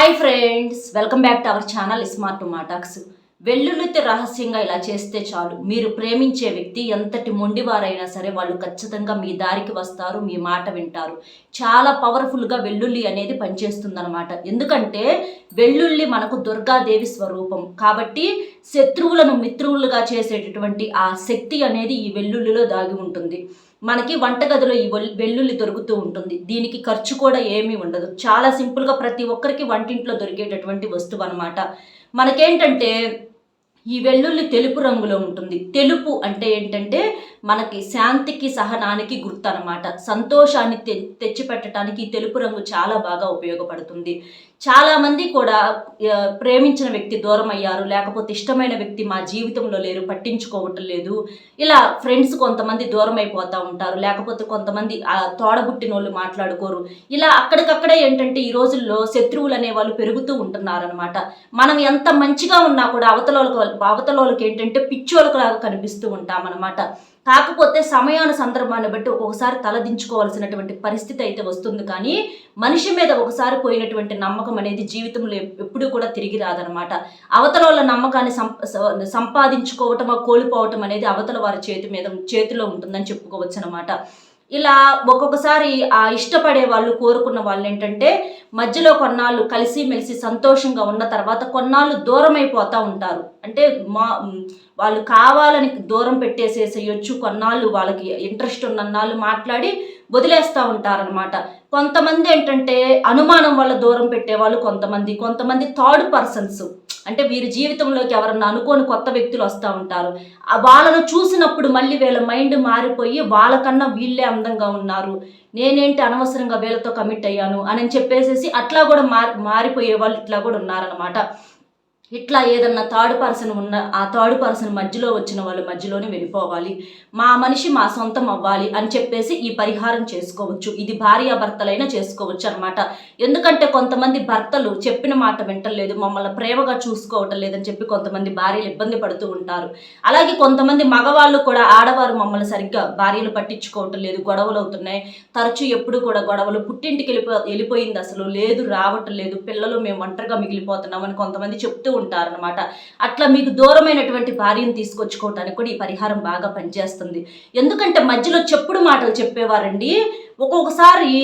Hi friends, welcome back to our channel smart మాటాక్స్. వెల్లుల్లితో రహస్యంగా ఇలా చేస్తే చాలు, మీరు ప్రేమించే వ్యక్తి ఎంతటి మొండివారైనా సరే వాళ్ళు ఖచ్చితంగా మీ దారికి వస్తారు, మీ మాట వింటారు. చాలా పవర్ఫుల్గా వెల్లుల్లి అనేది పనిచేస్తుందన్నమాట. ఎందుకంటే వెల్లుల్లి మనకు దుర్గాదేవి స్వరూపం కాబట్టి శత్రువులను మిత్రువులుగా చేసేటటువంటి ఆ శక్తి అనేది ఈ వెల్లుల్లిలో దాగి ఉంటుంది. మనకి వంటగదిలో ఈ వెల్లుల్లి దొరుకుతూ ఉంటుంది. దీనికి ఖర్చు కూడా ఏమీ ఉండదు. చాలా సింపుల్గా ప్రతి ఒక్కరికి వంటింట్లో దొరికేటటువంటి వస్తువు అనమాట. మనకేంటంటే ఈ వెల్లుల్లి తెలుపు రంగులో ఉంటుంది. తెలుపు అంటే ఏంటంటే మనకి శాంతికి సహనానికి గుర్తు అనమాట. సంతోషాన్ని తెచ్చిపెట్టడానికి ఈ తెలుపు రంగు చాలా బాగా ఉపయోగపడుతుంది. చాలామంది కూడా ప్రేమించిన వ్యక్తి దూరం అయ్యారు, లేకపోతే ఇష్టమైన వ్యక్తి మా జీవితంలో లేరు, పట్టించుకోవటం లేదు. ఇలా ఫ్రెండ్స్ కొంతమంది దూరం అయిపోతూ ఉంటారు, లేకపోతే కొంతమంది తోడబుట్టిన వాళ్ళు మాట్లాడుకోరు. ఇలా అక్కడికక్కడే ఏంటంటే ఈ రోజుల్లో శత్రువులు అనే వాళ్ళు పెరుగుతూ ఉంటున్నారనమాట. మనం ఎంత మంచిగా ఉన్నా కూడా అవతలకి ఏంటంటే పిచ్చోళ్ళకు లాగా కనిపిస్తూ ఉంటామన్నమాట. కాకపోతే సమయాన్ని సందర్భాన్ని బట్టి ఒక్కొక్కసారి తలదించుకోవాల్సినటువంటి పరిస్థితి అయితే వస్తుంది. కానీ మనిషి మీద ఒకసారి పోయినటువంటి నమ్మకం అనేది జీవితంలో ఎప్పుడూ కూడా తిరిగి రాదనమాట. అవతల వాళ్ళ నమ్మకాన్ని సంపాదించుకోవటం కోల్పోవటం అనేది అవతల వారి చేతిలో ఉంటుందని చెప్పుకోవచ్చు అనమాట. ఇలా ఒక్కొక్కసారి ఆ ఇష్టపడే వాళ్ళు, కోరుకున్న వాళ్ళు ఏంటంటే మధ్యలో కొన్నాళ్ళు కలిసిమెలిసి సంతోషంగా ఉన్న తర్వాత కొన్నాళ్ళు దూరం అయిపోతూ ఉంటారు. అంటే వాళ్ళు కావాలని దూరం పెట్టేసేసేయొచ్చు. కొన్నాళ్ళు వాళ్ళకి ఇంట్రెస్ట్ ఉన్నన్నాళ్ళు మాట్లాడి వదిలేస్తూ ఉంటారనమాట. కొంతమంది ఏంటంటే అనుమానం వల్ల దూరం పెట్టేవాళ్ళు, కొంతమంది థర్డ్ పర్సన్స్, అంటే వీరి జీవితంలోకి ఎవరన్నా అనుకోని కొత్త వ్యక్తులు వస్తూ ఉంటారు. వాళ్ళను చూసినప్పుడు మళ్ళీ వీళ్ళ మైండ్ మారిపోయి వాళ్ళకన్నా వీళ్ళే అందంగా ఉన్నారు, నేనేంటి అనవసరంగా వీళ్ళతో కమిట్ అయ్యాను అని చెప్పేసేసి అట్లా కూడా మారిపోయే వాళ్ళు ఇట్లా కూడా ఉన్నారనమాట. ఇట్లా ఏదన్నా థర్డ్ పర్సన్ ఉన్న ఆ థర్డ్ పర్సన్ మధ్యలో వచ్చిన వాళ్ళు మధ్యలోనే వెళ్ళిపోవాలి, మా మనిషి మా సొంతం అవ్వాలి అని చెప్పేసి ఈ పరిహారం చేసుకోవచ్చు. ఇది భార్యాభర్తలైనా చేసుకోవచ్చు అనమాట. ఎందుకంటే కొంతమంది భర్తలు చెప్పిన మాట వింటలేదు, మమ్మల్ని ప్రేమగా చూసుకోవటం లేదని చెప్పి కొంతమంది భార్యలు ఇబ్బంది పడుతూ ఉంటారు. అలాగే కొంతమంది మగవాళ్ళు కూడా ఆడవారు మమ్మల్ని సరిగ్గా భార్యలు పట్టించుకోవటం లేదు, గొడవలు అవుతున్నాయి, తరచూ ఎప్పుడు కూడా గొడవలు, పుట్టింటికి వెళ్ళిపోయింది అసలు లేదు, రావటం లేదు, పిల్లలు మేము ఒంటరిగా మిగిలిపోతున్నామని కొంతమంది చెప్తూ ఉంటారనమాట. అట్లా మీకు దూరమైనటువంటి భార్యను తీసుకొచ్చుకోవటానికి కూడా ఈ పరిహారం బాగా పనిచేస్తుంది. ఎందుకంటే మధ్యలో చెప్పుడు మాటలు చెప్పేవారండి. ఒక్కొక్కసారి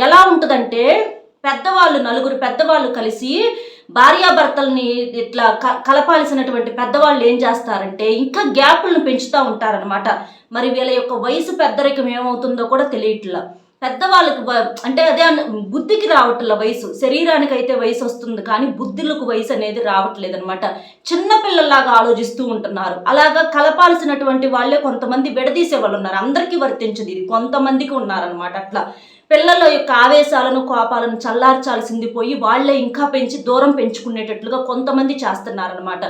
ఎలా ఉంటుందంటే నలుగురు పెద్దవాళ్ళు కలిసి భార్యాభర్తల్ని ఇట్లా కలపాల్సినటువంటి పెద్దవాళ్ళు ఏం చేస్తారంటే ఇంకా గ్యాపులను పెంచుతూ ఉంటారనమాట. మరి వీళ్ళ యొక్క వయసు పెద్దరికం ఏమవుతుందో కూడా తెలియట్లా. పెద్దవాళ్ళకి అంటే అదే బుద్ధికి రావట్ల వయసు, శరీరానికి అయితే వయసు వస్తుంది కానీ బుద్ధులకు వయసు అనేది రావట్లేదు అనమాట. చిన్నపిల్లల్లాగా ఆలోచిస్తూ ఉంటున్నారు. అలాగా కలపాల్సినటువంటి వాళ్ళే కొంతమంది విడదీసే వాళ్ళు ఉన్నారు. అందరికీ వర్తించదు ఇది, కొంతమందికి ఉన్నారనమాట. అట్లా పిల్లల యొక్క ఆవేశాలను కోపాలను చల్లార్చాల్సింది పోయి వాళ్ళే ఇంకా పెంచి దూరం పెంచుకునేటట్లుగా కొంతమంది చేస్తున్నారనమాట.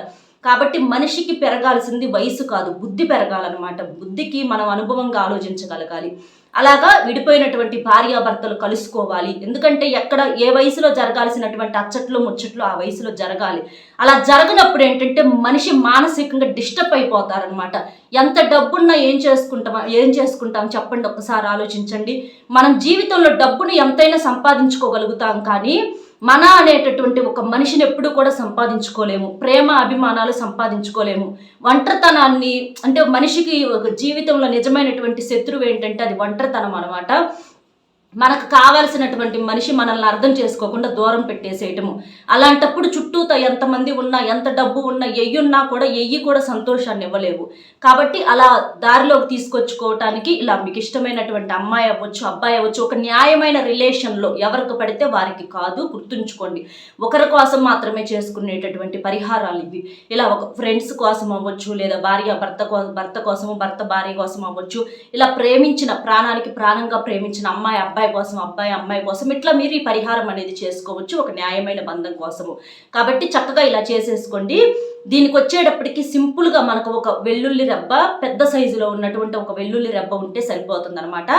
కాబట్టి మనిషికి పెరగాల్సింది వయసు కాదు, బుద్ధి పెరగాలన్నమాట. బుద్ధికి మనం అనుభవంగా ఆలోచించగలగాలి. అలాగా విడిపోయినటువంటి భార్యాభర్తలు కలుసుకోవాలి. ఎందుకంటే ఎక్కడ ఏ వయసులో జరగాల్సినటువంటి అచ్చట్లు ముచ్చట్లు ఆ వయసులో జరగాలి. అలా జరగనప్పుడు ఏంటంటే మనిషి మానసికంగా డిస్టర్బ్ అయిపోతారనమాట. ఎంత డబ్బున్నా ఏం చేసుకుంటాం చెప్పండి, ఒక్కసారి ఆలోచించండి. మనం జీవితంలో డబ్బును ఎంతైనా సంపాదించుకోగలుగుతాం కానీ మన అనేటటువంటి ఒక మనిషిని ఎప్పుడూ కూడా సంపాదించుకోలేము. ప్రేమ అభిమానాలు సంపాదించుకోలేము. ఒంటరితనాన్ని, అంటే మనిషికి ఒక జీవితంలో నిజమైనటువంటి శత్రువు ఏంటంటే అది ఒంటరితనం అనమాట. మనకు కావాల్సినటువంటి మనిషి మనల్ని అర్థం చేసుకోకుండా దూరం పెట్టేసేయటము. అలాంటప్పుడు చుట్టూతో ఎంతమంది ఉన్నా, ఎంత డబ్బు ఉన్నా, ఎయ్యున్నా కూడా కూడా సంతోషాన్ని ఇవ్వలేవు. కాబట్టి అలా దారిలోకి తీసుకొచ్చుకోవటానికి ఇలా మీకు ఇష్టమైనటువంటి అమ్మాయి అవ్వచ్చు, అబ్బాయి అవ్వచ్చు, ఒక న్యాయమైన రిలేషన్లో ఎవరికి పడితే వారికి కాదు, గుర్తుంచుకోండి. ఒకరి కోసం మాత్రమే చేసుకునేటటువంటి పరిహారాలు ఇవి. ఇలా ఒక ఫ్రెండ్స్ కోసం అవ్వచ్చు, లేదా భర్త కోసము, భర్త భార్య కోసం అవ్వచ్చు. ఇలా ప్రేమించిన, ప్రాణానికి ప్రాణంగా ప్రేమించిన అమ్మాయి అమ్మాయి కోసం ఇట్లా మీరు ఈ పరిహారం అనేది చేసుకోవచ్చు, ఒక న్యాయమైన బంధం కోసము. కాబట్టి చక్కగా ఇలా చేసేసుకోండి. దీనికి వచ్చేటప్పటికి సింపుల్గా మనకు ఒక వెల్లుల్లి రెబ్బ, పెద్ద సైజులో ఉన్నటువంటి ఒక వెల్లుల్లి రెబ్బ ఉంటే సరిపోతుంది అనమాట.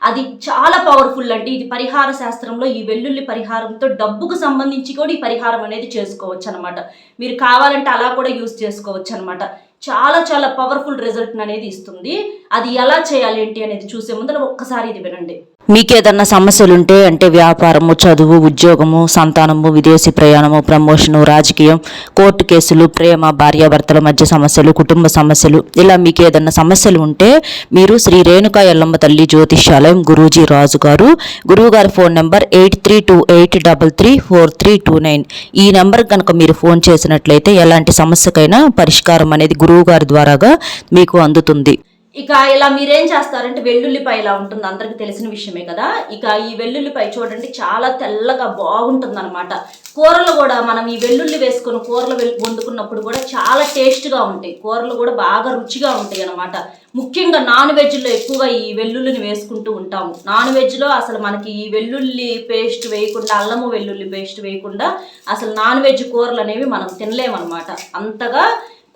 అది చాలా పవర్ఫుల్ అండి. ఇది పరిహార శాస్త్రంలో ఈ వెల్లుల్లి పరిహారంతో డబ్బుకు సంబంధించి కూడా ఈ పరిహారం అనేది చేసుకోవచ్చు అనమాట. మీరు కావాలంటే అలా కూడా యూజ్ చేసుకోవచ్చు అనమాట. చాలా చాలా పవర్ఫుల్ రిజల్ట్ అనేది ఇస్తుంది. అది ఎలా చేయాలి ఏంటి అనేది చూసే ముందర ఒక్కసారి ఇది వినండి. మీకేదన్నా సమస్యలుంటే అంటే వ్యాపారము, చదువు, ఉద్యోగము, సంతానము, విదేశీ ప్రయాణము, ప్రమోషను, రాజకీయం, కోర్టు కేసులు, ప్రేమ, భార్యాభర్తల మధ్య సమస్యలు, కుటుంబ సమస్యలు, ఇలా మీకు ఏదన్నా సమస్యలు ఉంటే మీరు శ్రీ రేణుకా ఎల్లమ్మ తల్లి జ్యోతిష్యాలయం గురూజీ రాజు గారు, గురువుగారి ఫోన్ నెంబర్ 8328334329. ఈ నెంబర్ కనుక మీరు ఫోన్ చేసినట్లయితే ఎలాంటి సమస్యకైనా పరిష్కారం అనేది గురువుగారి ద్వారాగా మీకు అందుతుంది. ఇక ఇలా మీరేం చేస్తారంటే వెల్లుల్లిపాయ ఇలా ఉంటుంది, అందరికి తెలిసిన విషయమే కదా. ఇక ఈ వెల్లుల్లిపాయ చూడండి చాలా తెల్లగా బాగుంటుంది అనమాట. కూరలు కూడా మనం ఈ వెల్లుల్లి వేసుకొని కూరలు వండుకున్నప్పుడు కూడా చాలా టేస్ట్గా ఉంటాయి, కూరలు కూడా బాగా రుచిగా ఉంటాయి అనమాట. ముఖ్యంగా నాన్ వెజ్లో ఎక్కువగా ఈ వెల్లుల్లిని వేసుకుంటూ ఉంటాము. నాన్ వెజ్లో అసలు మనకి ఈ వెల్లుల్లి పేస్ట్ వేయకుండా, అల్లము వెల్లుల్లి పేస్ట్ వేయకుండా అసలు నాన్ వెజ్ కూరలు అనేవి మనం తినలేమన్నమాట. అంతగా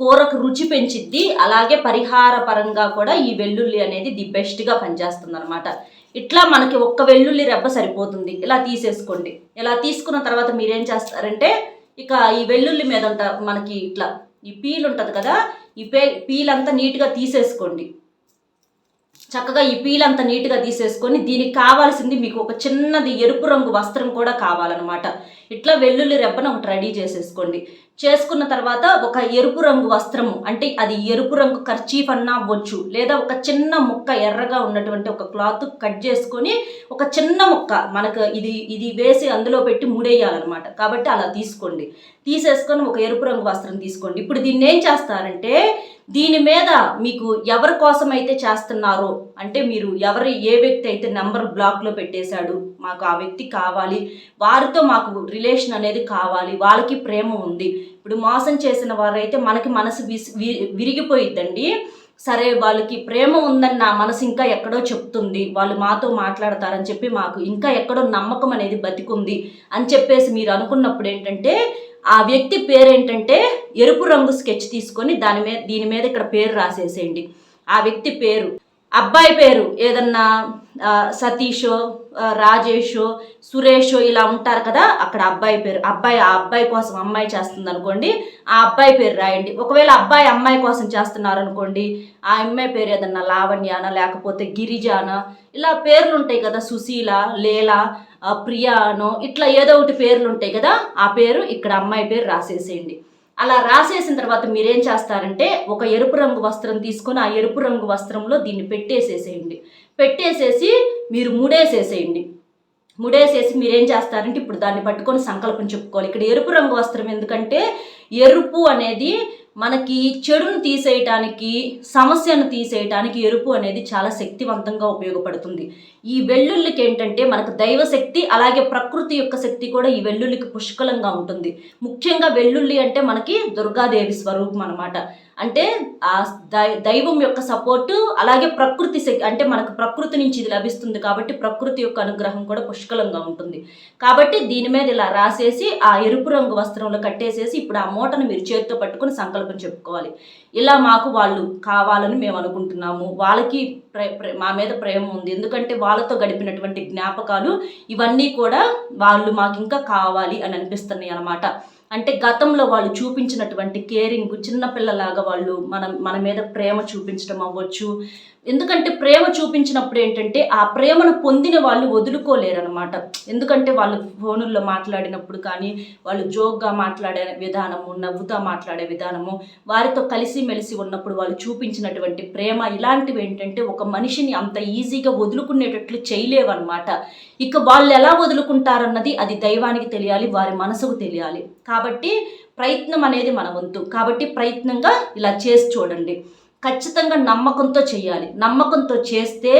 కూరకు రుచి పెంచిద్ది. అలాగే పరిహార పరంగా కూడా ఈ వెల్లుల్లి అనేది ది బెస్ట్గా పనిచేస్తుంది అనమాట. ఇట్లా మనకి ఒక్క వెల్లుల్లి రెబ్బ సరిపోతుంది. ఇలా తీసేసుకోండి. ఇలా తీసుకున్న తర్వాత మీరేం చేస్తారంటే ఇక ఈ వెల్లుల్లి మీద మనకి ఇట్లా ఈ పీల్ ఉంటుంది కదా, ఈ పీల్ అంతా నీట్గా తీసేసుకోండి. చక్కగా ఈ పీల్ అంతా నీట్గా తీసేసుకొని దీనికి కావాల్సింది మీకు ఒక చిన్నది ఎరుపు రంగు వస్త్రం కూడా కావాలన్నమాట. ఇట్లా వెల్లుల్లి రెబ్బను ఒకటి రెడీ చేసేసుకోండి. చేసుకున్న తర్వాత ఒక ఎరుపు రంగు వస్త్రము, అంటే అది ఎరుపు రంగు కర్చీఫ్ అన్నా అవ్వచ్చు, లేదా ఒక చిన్న ముక్క ఎర్రగా ఉన్నటువంటి ఒక క్లాత్ కట్ చేసుకొని ఒక చిన్న ముక్క మనకు ఇది వేసి అందులో పెట్టి ముడేయాలన్నమాట. కాబట్టి అలా తీసుకోండి. తీసేసుకొని ఒక ఎరుపు రంగు వస్త్రం తీసుకోండి. ఇప్పుడు దీన్ని ఏం చేస్తారంటే దీని మీద మీకు ఎవరి కోసం అయితే చేస్తున్నారో, అంటే మీరు ఏ వ్యక్తి అయితే నెంబర్ బ్లాక్లో పెట్టేశాడు, మాకు ఆ వ్యక్తి కావాలి, వారితో మాకు రిలేషన్ అనేది కావాలి, వాళ్ళకి ప్రేమ ఉంది. ఇప్పుడు మోసం చేసిన వారైతే మనకి మనసు విరిగిపోయిద్దండి. సరే వాళ్ళకి ప్రేమ ఉందని నా మనసు ఇంకా ఎక్కడో చెప్తుంది, వాళ్ళు మాతో మాట్లాడతారని చెప్పి మాకు ఇంకా ఎక్కడో నమ్మకం అనేది బతికుంది అని చెప్పేసి మీరు అనుకున్నప్పుడు ఏంటంటే ఆ వ్యక్తి పేరేంటంటే ఎరుపు రంగు స్కెచ్ తీసుకొని దీని మీద ఇక్కడ పేరు రాసేసేయండి. ఆ వ్యక్తి పేరు, అబ్బాయి పేరు ఏదన్నా సతీషో, రాజేషో, సురేషో ఇలా ఉంటారు కదా, అక్కడ అబ్బాయి పేరు, ఆ అబ్బాయి కోసం అమ్మాయి చేస్తుంది అనుకోండి, ఆ అబ్బాయి పేరు రాయండి. ఒకవేళ అబ్బాయి అమ్మాయి కోసం చేస్తున్నారు అనుకోండి, ఆ అమ్మాయి పేరు ఏదన్నా లావణ్యాన, లేకపోతే గిరిజాన, ఇలా పేర్లు ఉంటాయి కదా, సుశీల, లేల, ప్రియానో, ఇట్లా ఏదో ఒకటి పేర్లు ఉంటాయి కదా, ఆ పేరు ఇక్కడ అమ్మాయి పేరు రాసేసేయండి. అలా రాసేసిన తర్వాత మీరేం చేస్తారంటే ఒక ఎరుపు రంగు వస్త్రం తీసుకొని ఆ ఎరుపు రంగు వస్త్రంలో దీన్ని పెట్టేసేసి మీరు ముడేసేసేయండి. ముడేసేసి మీరేం చేస్తారంటే ఇప్పుడు దాన్ని పట్టుకొని సంకల్పం చెప్పుకోవాలి. ఇక్కడ ఎరుపు రంగు వస్త్రం ఎందుకంటే ఎరుపు అనేది మనకి చెడును తీసేయటానికి, సమస్యను తీసేయటానికి ఎరుపు అనేది చాలా శక్తివంతంగా ఉపయోగపడుతుంది. ఈ వెల్లుల్లికి ఏంటంటే మనకు దైవశక్తి అలాగే ప్రకృతి యొక్క శక్తి కూడా ఈ వెల్లుల్లికి పుష్కలంగా ఉంటుంది. ముఖ్యంగా వెల్లుల్లి అంటే మనకి దుర్గాదేవి స్వరూపం అనమాట. అంటే ఆ దైవం యొక్క సపోర్టు అలాగే ప్రకృతి శక్తి, అంటే మనకు ప్రకృతి నుంచి ఇది లభిస్తుంది కాబట్టి ప్రకృతి యొక్క అనుగ్రహం కూడా పుష్కలంగా ఉంటుంది. కాబట్టి దీని మీద ఇలా రాసేసి ఆ ఎరుపు రంగు వస్త్రంలో కట్టేసేసి ఇప్పుడు ఆ మూటను మీరు చేతితో పట్టుకొని సంకల్పం చెప్పుకోవాలి. ఇలా మాకు వాళ్ళు కావాలని మేము అనుకుంటున్నాము, వాళ్ళకి మా మీద ప్రేమ ఉంది, ఎందుకంటే వాళ్ళతో గడిపినటువంటి జ్ఞాపకాలు ఇవన్నీ కూడా వాళ్ళు మాకు ఇంకా కావాలి అని అనిపిస్తున్నాయి అన్నమాట. అంటే గతంలో వాళ్ళు చూపించినటువంటి కేరింగ్, చిన్నపిల్లలాగా వాళ్ళు మన మీద ప్రేమ చూపించడం అవ్వచ్చు. ఎందుకంటే ప్రేమ చూపించినప్పుడు ఏంటంటే ఆ ప్రేమను పొందిన వాళ్ళు వదులుకోలేరనమాట. ఎందుకంటే వాళ్ళు ఫోనుల్లో మాట్లాడినప్పుడు కానీ, వాళ్ళు జోక్గా మాట్లాడే విధానము, నవ్వుతా మాట్లాడే విధానము, వారితో కలిసిమెలిసి ఉన్నప్పుడు వాళ్ళు చూపించినటువంటి ప్రేమ, ఇలాంటివి ఏంటంటే ఒక మనిషిని అంత ఈజీగా వదులుకునేటట్లు చేయలేవన్నమాట. ఇక వాళ్ళు ఎలా వదులుకుంటారన్నది అది దైవానికి తెలియాలి, వారి మనసుకు తెలియాలి. కాబట్టి ప్రయత్నం అనేది మన వంతు. కాబట్టి ప్రయత్నంగా ఇలా చేసి చూడండి. ఖచ్చితంగా నమ్మకంతో చేయాలి. నమ్మకంతో చేస్తే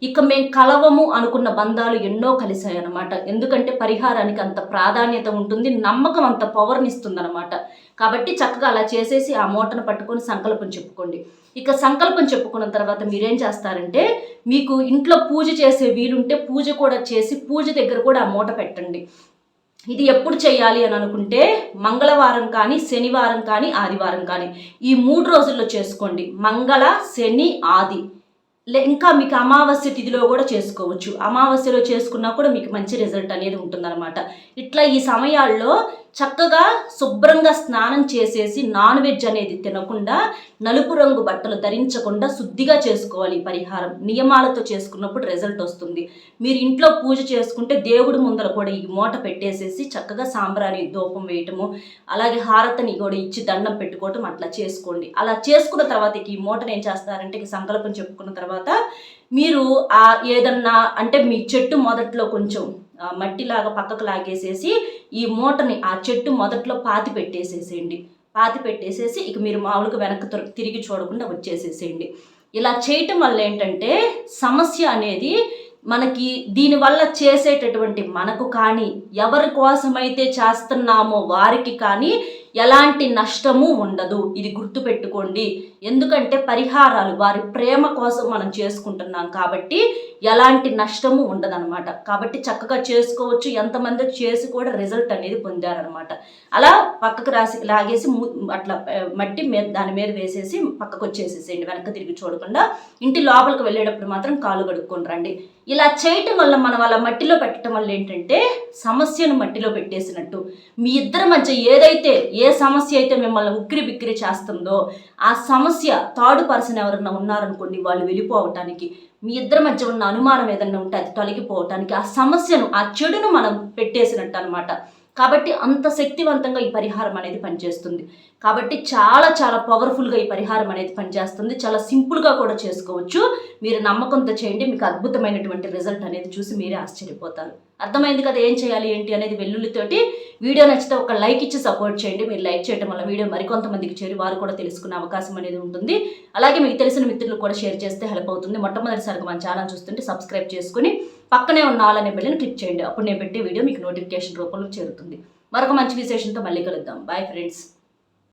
ఇక మేము కలవము అనుకున్న బంధాలు ఎన్నో కలిసాయి అన్నమాట. ఎందుకంటే పరిహారానికి అంత ప్రాధాన్యత ఉంటుంది, నమ్మకం అంత పవర్ని ఇస్తుంది అనమాట. కాబట్టి చక్కగా అలా చేసేసి ఆ మూటను పట్టుకొని సంకల్పం చెప్పుకోండి. ఇక సంకల్పం చెప్పుకున్న తర్వాత మీరేం చేస్తారంటే మీకు ఇంట్లో పూజ చేసే వీలుంటే పూజ కూడా చేసి పూజ దగ్గర కూడా ఆ మూట పెట్టండి. ఇది ఎప్పుడు చేయాలి అని అనుకుంటే మంగళవారం కానీ, శనివారం కానీ, ఆదివారం కానీ, ఈ 3 రోజుల్లో చేసుకోండి. మంగళ, శని, ఆది. ఇంకా మీకు అమావాస్య తిథిలో కూడా చేసుకోవచ్చు. అమావాస్యలో చేసుకున్నా కూడా మీకు మంచి రిజల్ట్ అనేది ఉంటుందన్నమాట. ఇట్లా ఈ సమయాల్లో చక్కగా శుభ్రంగా స్నానం చేసేసి నాన్ వెజ్ అనేది తినకుండా నలుపు రంగు బట్టలు ధరించకుండా శుద్ధిగా చేసుకోవాలి ఈ పరిహారం. నియమాలతో చేసుకున్నప్పుడు రిజల్ట్ వస్తుంది. మీరు ఇంట్లో పూజ చేసుకుంటే దేవుడి ముందర కూడా ఈ మూట పెట్టేసేసి చక్కగా సాంబ్రాణి ధూపం వేయటము, అలాగే హారతిని కూడా ఇచ్చి దండం పెట్టుకోవటం అట్లా చేసుకోండి. అలా చేసుకున్న తర్వాత ఈ మూటను ఏం చేస్తారంటే సంకల్పం చెప్పుకున్న తర్వాత మీరు ఏదన్నా అంటే మీ చెట్టు మొదట్లో కొంచెం మట్టిలాగా పక్కకు లాగేసేసి ఈ మూటని ఆ చెట్టు మొదట్లో పాతి పెట్టేసేసి ఇక మీరు మామూలుగా వెనక్కి తిరిగి చూడకుండా వచ్చేసేసేయండి. ఇలా చేయటం వల్ల ఏంటంటే సమస్య అనేది మనకి దీనివల్ల చేసేటటువంటి మనకు కానీ ఎవరి కోసమైతే చేస్తున్నామో వారికి కానీ ఎలాంటి నష్టము ఉండదు. ఇది గుర్తుపెట్టుకోండి. ఎందుకంటే పరిహారాలు వారి ప్రేమ కోసం మనం చేసుకుంటున్నాం కాబట్టి ఎలాంటి నష్టము ఉండదన్నమాట. కాబట్టి చక్కగా చేసుకోవచ్చు. ఎంతమంది చేసి కూడా రిజల్ట్ అనేది పొందారనమాట. అలా పక్కకు లాగేసి అట్లా మట్టి మీద దాని మీద వేసేసి పక్కకు వచ్చేసేసేయండి. వెనక్కి తిరిగి చూడకుండా ఇంటి లోపలికి వెళ్ళేటప్పుడు మాత్రం కాళ్ళు కడుక్కొని రండి. ఇలా చేయటం వల్ల మనం అలా మట్టిలో పెట్టడం వల్ల ఏంటంటే సమస్యను మట్టిలో పెట్టేసినట్టు. మీ ఇద్దరి మధ్య ఏ సమస్య అయితే మిమ్మల్ని ఉక్కిరి బిక్కిరి చేస్తుందో ఆ సమస్య థర్డ్ పర్సన్ ఎవరన్నా ఉన్నారనుకోండి, వాళ్ళు వెళ్ళిపోవటానికి, మీ ఇద్దరి మధ్య ఉన్న అనుమానం ఏదన్నా ఉంటే అది తొలగిపోవటానికి, ఆ సమస్యను ఆ చెడును మనం పెట్టేసినట్టు అనమాట. కాబట్టి అంత శక్తివంతంగా ఈ పరిహారం అనేది పనిచేస్తుంది. కాబట్టి చాలా చాలా పవర్ఫుల్గా ఈ పరిహారం అనేది పనిచేస్తుంది. చాలా సింపుల్గా కూడా చేసుకోవచ్చు. మీరు నమ్మకంతో చేయండి. మీకు అద్భుతమైనటువంటి రిజల్ట్ అనేది చూసి మీరే ఆశ్చర్యపోతారు. అర్థమైంది కదా ఏం చేయాలి ఏంటి అనేది. వెల్లుల్లితోటి వీడియో నచ్చితే ఒక లైక్ ఇచ్చి సపోర్ట్ చేయండి. మీరు లైక్ చేయడం వల్ల వీడియో మరికొంతమందికి చేరి వారు కూడా తెలుసుకునే అవకాశం అనేది ఉంటుంది. అలాగే మీకు తెలిసిన మిత్రులు కూడా షేర్ చేస్తే హెల్ప్ అవుతుంది. మొట్టమొదటిసారిగా మన ఛానల్ చూస్తుంటే సబ్స్క్రైబ్ చేసుకుని పక్కనే ఉన్న ఆల్ అనే బెల్ని క్లిక్ చేయండి. అప్పుడు నేను పెట్టే వీడియో మీకు నోటిఫికేషన్ రూపంలో చేరుతుంది. మరొక మంచి విశేషంతో మళ్ళీ కలుద్దాం. Bye friends.